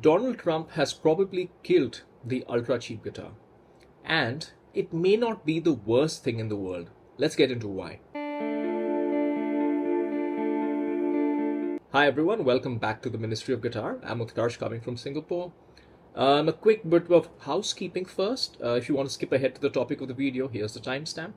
Donald Trump has probably killed the ultra cheap guitar. And it may not be the worst thing in the world. Let's get into why. Hi everyone, welcome back to the Ministry of Guitar. I'm Utkarsh coming from Singapore. A quick bit of housekeeping first. If you want to skip ahead to the topic of the video, here's the timestamp.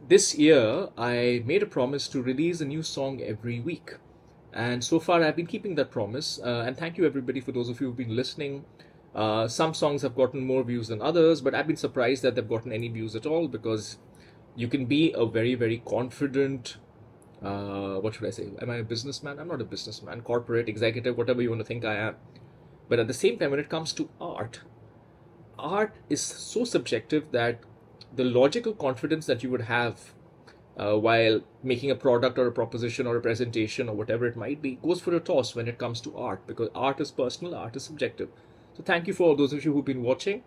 This year, I made a promise to release a new song every week. And so far, I've been keeping that promise. And thank you everybody for those of you who've been listening. Some songs have gotten more views than others, but I've been surprised that they've gotten any views at all, because you can be a very, very confident, what should I say? Am I a businessman? I'm not a businessman, corporate, executive, whatever you want to think I am. But at the same time, when it comes to art is so subjective that the logical confidence that you would have while making a product or a proposition or a presentation or whatever it might be goes for a toss when it comes to art, because art is personal, art is subjective. So thank you for those of you who've been watching.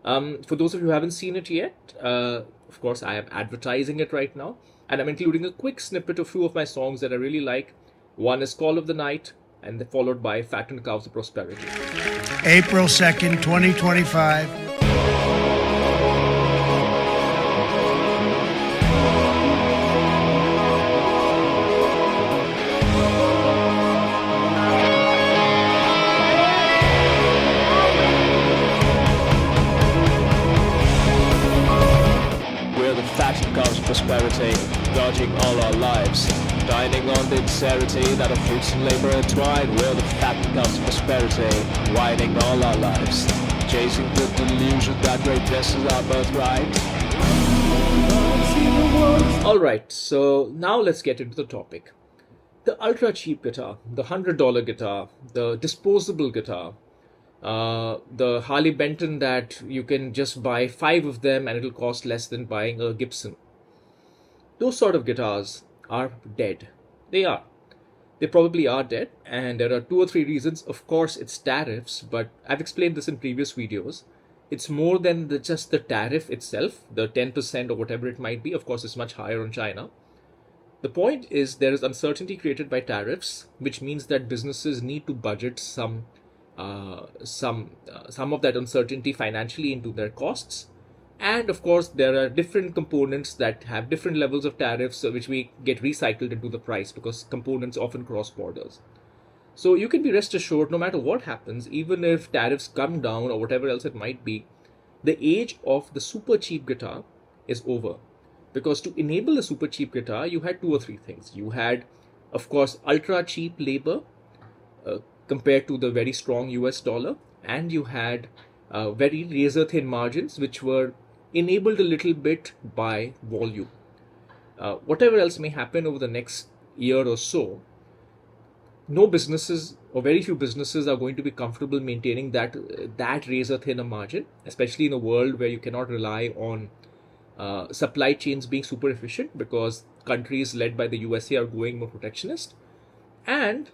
For those of you who haven't seen it yet, of course I am advertising it right now, and I'm including a quick snippet of two of my songs that I really like. One is Call of the Night, and followed by Fattened Cows of Prosperity. April 2nd, 2025. Prosperity, dodging all our lives, dining on the insincerity that our fruits and labor entwine. We're the fat cows of prosperity, whining all our lives, chasing the delusion that greatness is our birthright. Alright, so now let's get into the topic. The ultra cheap guitar, the $100 guitar, the disposable guitar, the Harley Benton that you can just buy 5 of them and it'll cost less than buying a Gibson. Those sort of guitars are dead. They are. They probably are dead, and there are 2 or 3 reasons. Of course, it's tariffs, but I've explained this in previous videos. It's more than just the tariff itself, the 10% or whatever it might be. Of course, it's much higher on China. The point is there is uncertainty created by tariffs, which means that businesses need to budget some of that uncertainty financially into their costs. And of course, there are different components that have different levels of tariffs, which we get recycled into the price, because components often cross borders. So you can be rest assured, no matter what happens, even if tariffs come down or whatever else it might be, the age of the super cheap guitar is over. Because to enable a super cheap guitar, you had 2 or 3 things. You had, of course, ultra cheap labor compared to the very strong US dollar, and you had very razor thin margins, which were enabled a little bit by volume. Whatever else may happen over the next year or so, no businesses or very few businesses are going to be comfortable maintaining that razor thin a margin, especially in a world where you cannot rely on supply chains being super efficient, because countries led by the USA are going more protectionist. And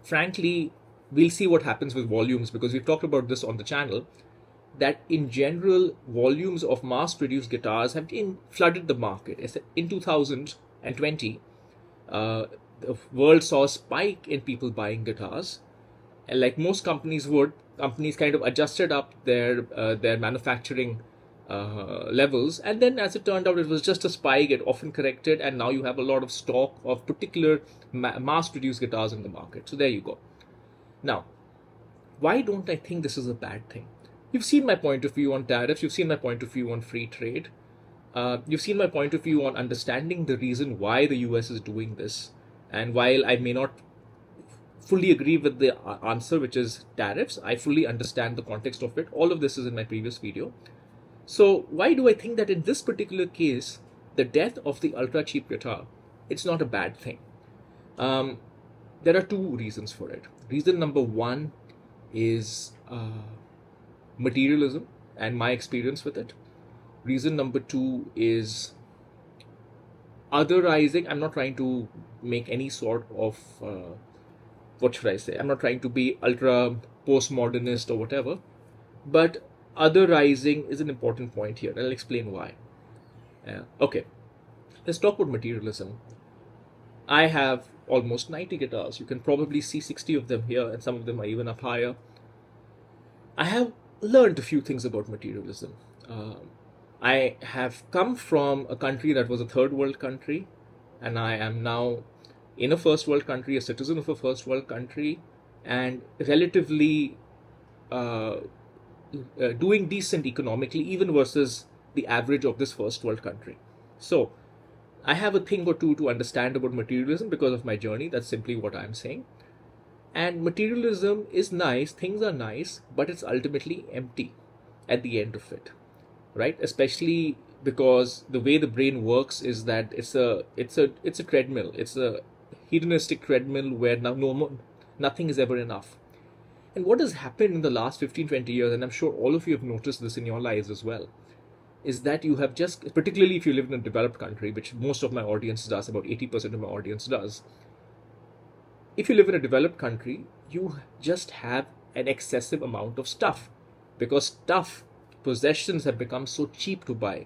frankly, we'll see what happens with volumes, because we've talked about this on the channel, that in general, volumes of mass-produced guitars have flooded the market. In 2020, the world saw a spike in people buying guitars. And like most companies would, companies kind of adjusted up their manufacturing levels. And then as it turned out, it was just a spike. It often corrected. And now you have a lot of stock of particular mass-produced guitars in the market. So there you go. Now, why don't I think this is a bad thing? You've seen my point of view on tariffs. You've seen my point of view on free trade. You've seen my point of view on understanding the reason why the US is doing this. And while I may not fully agree with the answer, which is tariffs, I fully understand the context of it. All of this is in my previous video. So why do I think that in this particular case, the death of the ultra cheap guitar, it's not a bad thing? There are 2 reasons for it. Reason number 1 is materialism and my experience with it. Reason number 2 is otherizing. I'm not trying to make any sort of, what should I say? I'm not trying to be ultra postmodernist or whatever, but otherizing is an important point here. I'll explain why. Okay, let's talk about materialism. I have almost 90 guitars. You can probably see 60 of them here, and some of them are even up higher. I have learned a few things about materialism. I have come from a country that was a third world country, and I am now in a first world country, a citizen of a first world country, and relatively uh, doing decent economically, even versus the average of this first world country. So, I have a thing or two to understand about materialism because of my journey. That's simply what I'm saying. And materialism is nice, things are nice, but it's ultimately empty at the end of it, right? Especially because the way the brain works is that it's a treadmill. It's a hedonistic treadmill where now nothing is ever enough. And what has happened in the last 15, 20 years, and I'm sure all of you have noticed this in your lives as well, is that you have just, particularly if you live in a developed country, which most of my audience does, about 80% of my audience does, if you live in a developed country, you just have an excessive amount of stuff because stuff, possessions have become so cheap to buy.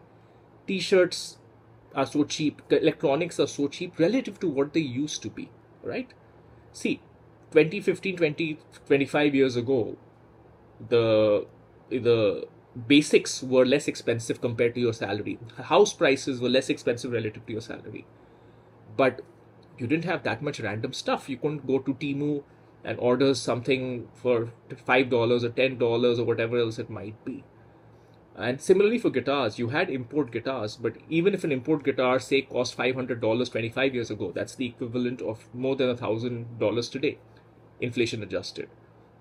T-shirts are so cheap, electronics are so cheap relative to what they used to be, right? See, 20, 15, 20, 25 years ago, the basics were less expensive compared to your salary. House prices were less expensive relative to your salary. But you didn't have that much random stuff. You couldn't go to Temu and order something for $5 or $10 or whatever else it might be. And similarly for guitars, you had import guitars, but even if an import guitar, say, cost $500 25 years ago, that's the equivalent of more than $1,000 today, inflation adjusted.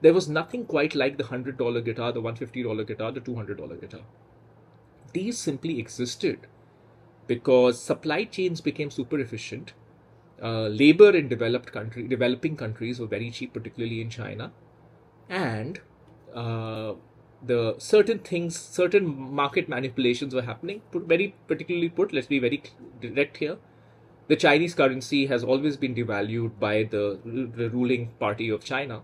There was nothing quite like the $100 guitar, the $150 guitar, the $200 guitar. These simply existed because supply chains became super efficient. Labor in developing countries were very cheap, particularly in China, and the certain market manipulations were happening. Let's be very direct here. The Chinese currency has always been devalued by the ruling party of China,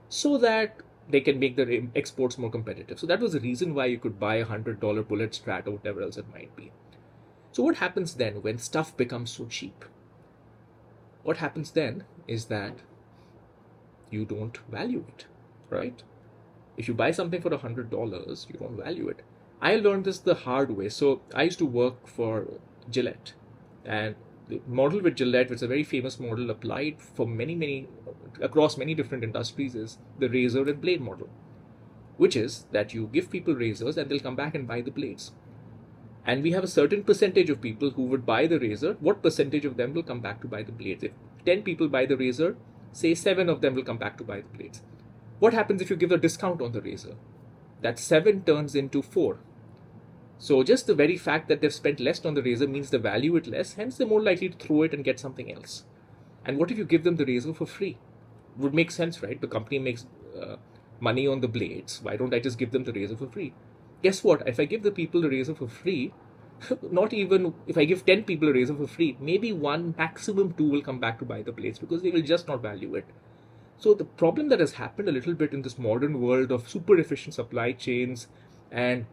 so that they can make their exports more competitive. So that was the reason why you could buy a $100 bullet strat or whatever else it might be. So what happens then when stuff becomes so cheap? What happens then is that you don't value it, right? If you buy something for $100, you don't value it. I learned this the hard way. So I used to work for Gillette, and the model with Gillette, which is a very famous model applied for across many different industries, is the razor and blade model, which is that you give people razors and they'll come back and buy the blades. And we have a certain percentage of people who would buy the razor. What percentage of them will come back to buy the blades? If 10 people buy the razor, say 7 of them will come back to buy the blades. What happens if you give a discount on the razor? That 7 turns into 4. So just the very fact that they've spent less on the razor means they value it less, hence they're more likely to throw it and get something else. And what if you give them the razor for free? Would make sense, right? The company makes money on the blades. Why don't I just give them the razor for free? Guess what? If I give the people the razor for free, not even if I give 10 people a razor for free, maybe 1, maximum 2 will come back to buy the blades because they will just not value it. So the problem that has happened a little bit in this modern world of super efficient supply chains and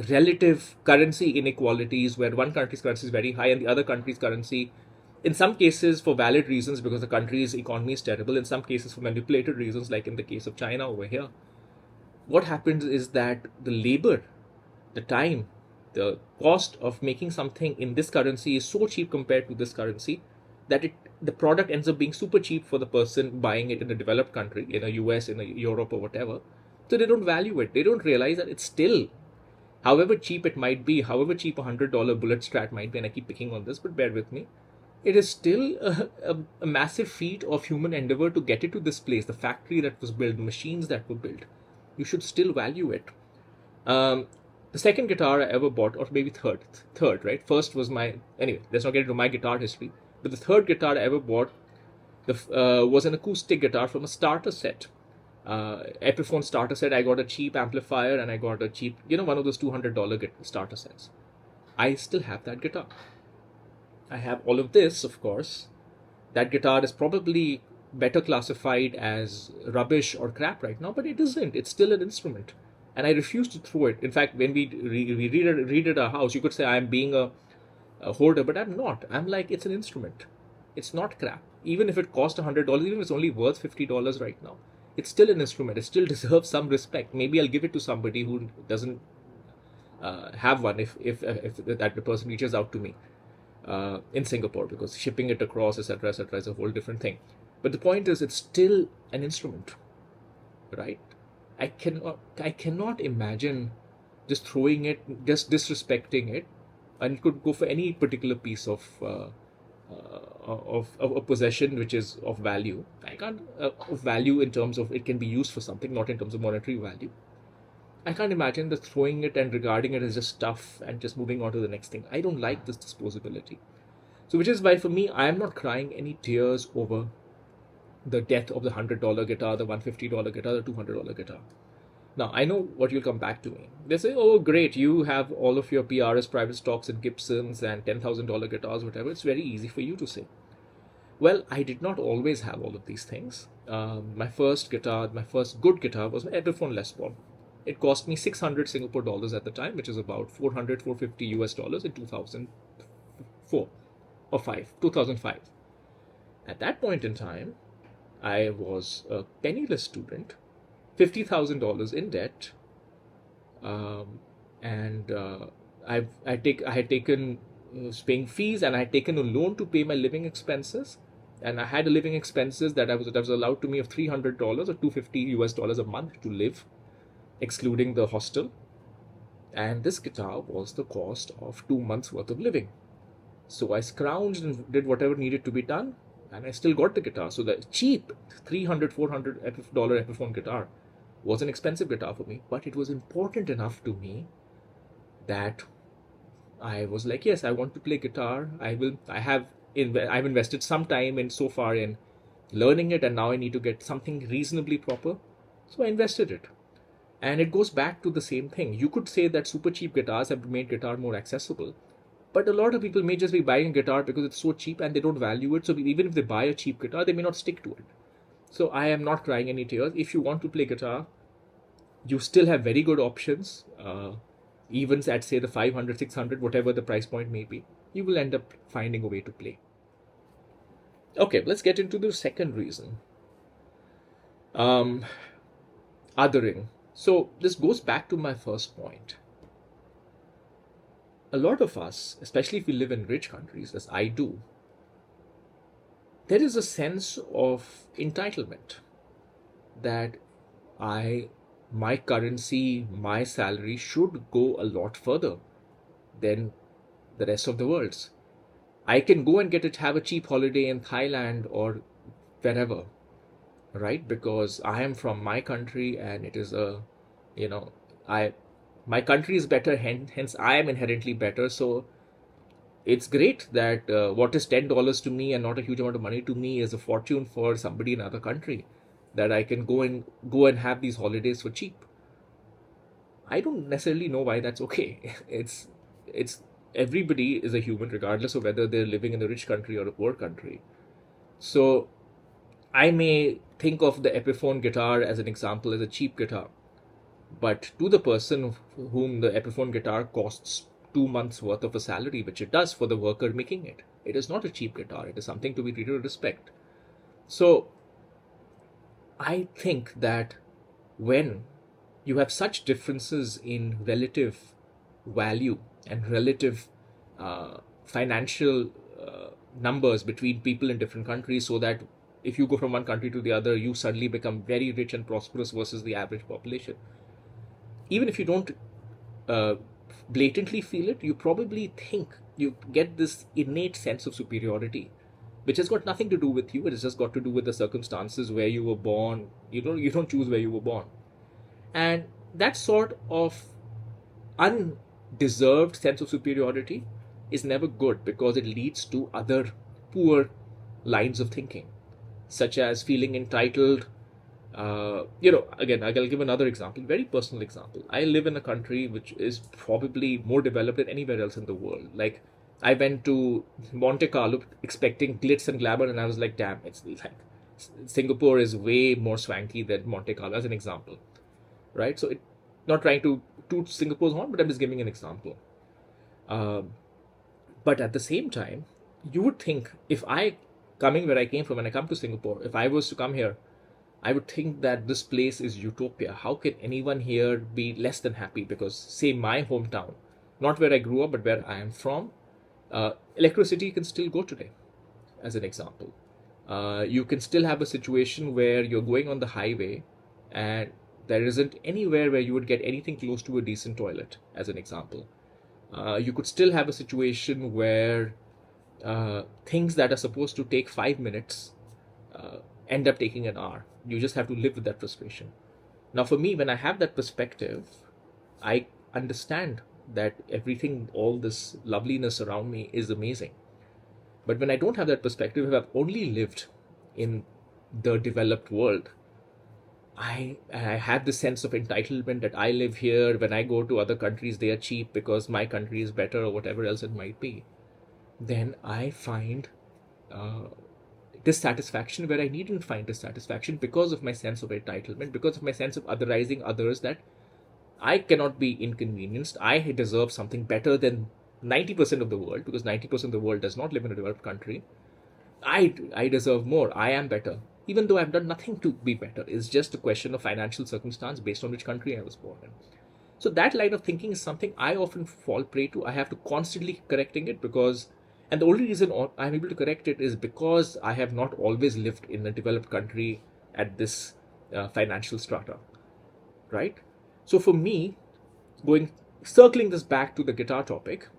relative currency inequalities, where one country's currency is very high and the other country's currency, in some cases for valid reasons because the country's economy is terrible, in some cases for manipulated reasons like in the case of China over here, what happens is that the labor, the time, the cost of making something in this currency is so cheap compared to this currency that the product ends up being super cheap for the person buying it in a developed country, in a US, in a Europe or whatever. So they don't value it. They don't realize that it's still, however cheap it might be, however cheap a $100 bullet strat might be, and I keep picking on this, but bear with me, it is still a massive feat of human endeavor to get it to this place, the factory that was built, the machines that were built. You should still value it. The second guitar I ever bought, or maybe third, right? First was anyway, let's not get into my guitar history. But the third guitar I ever bought was an acoustic guitar from a starter set. Epiphone starter set. I got a cheap amplifier and I got a cheap, one of those $200 starter sets. I still have that guitar. I have all of this, of course. That guitar is probably better classified as rubbish or crap right now, but it isn't. It's still an instrument. And I refuse to throw it. In fact, when we redid our house, you could say I'm being a hoarder, but I'm not. I'm like, it's an instrument. It's not crap. Even if it cost $100, even if it's only worth $50 right now, it's still an instrument. It still deserves some respect. Maybe I'll give it to somebody who doesn't have one if that person reaches out to me in Singapore, because shipping it across, etc., is a whole different thing. But the point is, it's still an instrument, right? I cannot imagine just throwing it, just disrespecting it, and it could go for any particular piece of a possession which is of value. I can't of value in terms of it can be used for something, not in terms of monetary value. I can't imagine just throwing it and regarding it as just stuff and just moving on to the next thing. I don't like this disposability. So, which is why for me, I am not crying any tears over the death of the $100 guitar, the $150 guitar, the $200 guitar. Now, I know what you'll come back to me. They say, oh, great, you have all of your PRS private stocks and Gibsons and $10,000 guitars, whatever. It's very easy for you to say. Well, I did not always have all of these things. My first good guitar was my Epiphone Les Paul. It cost me 600 Singapore dollars at the time, which is about 450 US dollars in 2004 or 2005. At that point in time, I was a penniless student, $50,000 in debt, and I had taken paying fees, and I had taken a loan to pay my living expenses, and I had a living expenses that was allowed to me of $300 or 250 US dollars a month to live, excluding the hostel. And this guitar was the cost of 2 months worth of living. So I scrounged and did whatever needed to be done, and I still got the guitar. So the cheap $300, $400 Epiphone guitar was an expensive guitar for me, but it was important enough to me that I was like, yes, I want to play guitar. I've invested some time in learning it, and now I need to get something reasonably proper. So I invested it. And it goes back to the same thing. You could say that super cheap guitars have made guitar more accessible, but a lot of people may just be buying a guitar because it's so cheap and they don't value it. So even if they buy a cheap guitar, they may not stick to it. So I am not crying any tears. If you want to play guitar, you still have very good options. Even at, say, the 500, 600, whatever the price point may be, you will end up finding a way to play. Okay, let's get into the second reason. Othering. So this goes back to my first point. A lot of us, especially if we live in rich countries, as I do, there is a sense of entitlement that my currency, my salary should go a lot further than the rest of the world's. I can go and have a cheap holiday in Thailand or wherever, right? Because I am from my country, and it is my country is better, hence I am inherently better. So it's great that what is $10 to me and not a huge amount of money to me is a fortune for somebody in another country, that I can go and have these holidays for cheap. I don't necessarily know why that's okay. It's everybody is a human, regardless of whether they're living in a rich country or a poor country. So I may think of the Epiphone guitar as an example as a cheap guitar, but to the person whom the Epiphone guitar costs 2 months worth of a salary, which it does for the worker making it, it is not a cheap guitar. It is something to be treated with respect. So I think that when you have such differences in relative value and relative financial numbers between people in different countries, so that if you go from one country to the other, you suddenly become very rich and prosperous versus the average population. Even if you don't blatantly feel it, you probably think you get this innate sense of superiority, which has got nothing to do with you. It has just got to do with the circumstances where you were born. You don't choose where you were born. And that sort of undeserved sense of superiority is never good, because it leads to other poor lines of thinking, such as feeling entitled. Again, I'll give another example, very personal example. I live in a country which is probably more developed than anywhere else in the world. Like, I went to Monte Carlo expecting glitz and glamour, and I was like, damn, it's like Singapore is way more swanky than Monte Carlo, as an example, right? So, not trying to toot Singapore's horn, but I'm just giving an example. But at the same time, you would think, if coming where I came from, and I come to Singapore, if I was to come here, I would think that this place is utopia. How can anyone here be less than happy? Because, say, my hometown, not where I grew up, but where I am from, electricity can still go today, as an example. You can still have a situation where you're going on the highway and there isn't anywhere where you would get anything close to a decent toilet, as an example. You could still have a situation where things that are supposed to take 5 minutes end up taking an hour. You just have to live with that frustration. Now, for me, when I have that perspective, I understand that everything, all this loveliness around me is amazing. But when I don't have that perspective, if I've only lived in the developed world, I have this sense of entitlement that I live here. When I go to other countries, they are cheap because my country is better, or whatever else it might be. Then I find dissatisfaction where I needn't find dissatisfaction because of my sense of entitlement, because of my sense of otherizing others, that I cannot be inconvenienced. I deserve something better than 90% of the world, because 90% of the world does not live in a developed country. I deserve more. I am better. Even though I've done nothing to be better. It's just a question of financial circumstance based on which country I was born in. So that line of thinking is something I often fall prey to. I have to constantly correcting it because, and the only reason I'm able to correct it is because I have not always lived in a developed country at this financial strata, right? So for me, circling this back to the guitar topic,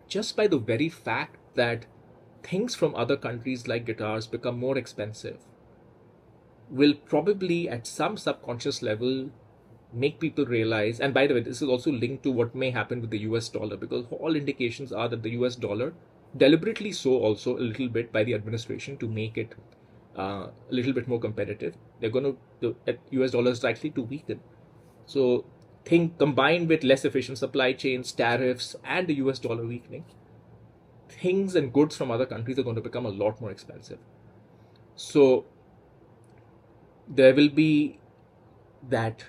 just by the very fact that things from other countries like guitars become more expensive will probably at some subconscious level make people realize, and by the way, this is also linked to what may happen with the US dollar, because all indications are that the US dollar, deliberately so also a little bit by the administration to make it a little bit more competitive, the US dollar is likely to weaken. So combined with less efficient supply chains, tariffs, and the US dollar weakening, things and goods from other countries are going to become a lot more expensive. So there will be that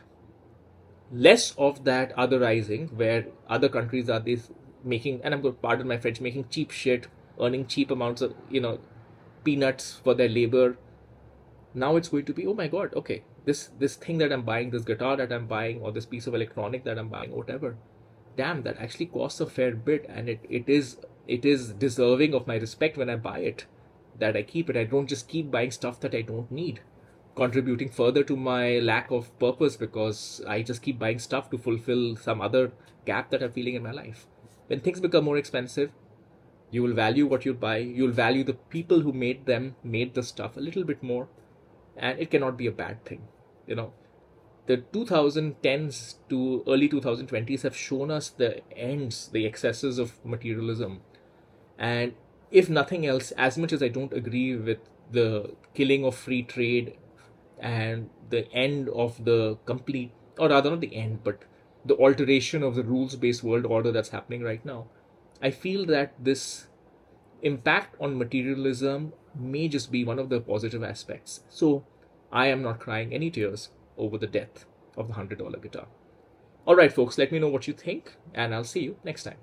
less of that otherizing where other countries are this making, and I'm going to pardon my French, making cheap shit, earning cheap amounts of, peanuts for their labor. Now it's going to be, oh my God, okay, this thing that I'm buying, this guitar that I'm buying, or this piece of electronic that I'm buying, whatever, damn, that actually costs a fair bit, and it is deserving of my respect when I buy it, that I keep it. I don't just keep buying stuff that I don't need, contributing further to my lack of purpose because I just keep buying stuff to fulfill some other gap that I'm feeling in my life. When things become more expensive, you will value what you buy. You'll value the people who made the stuff a little bit more, and it cannot be a bad thing. The 2010s to early 2020s have shown us the excesses of materialism. And if nothing else, as much as I don't agree with the killing of free trade and the end of the complete, or rather not the end, but the alteration of the rules-based world order that's happening right now, I feel that this impact on materialism may just be one of the positive aspects. So I am not crying any tears over the death of the $100 guitar. All right, folks, let me know what you think, and I'll see you next time.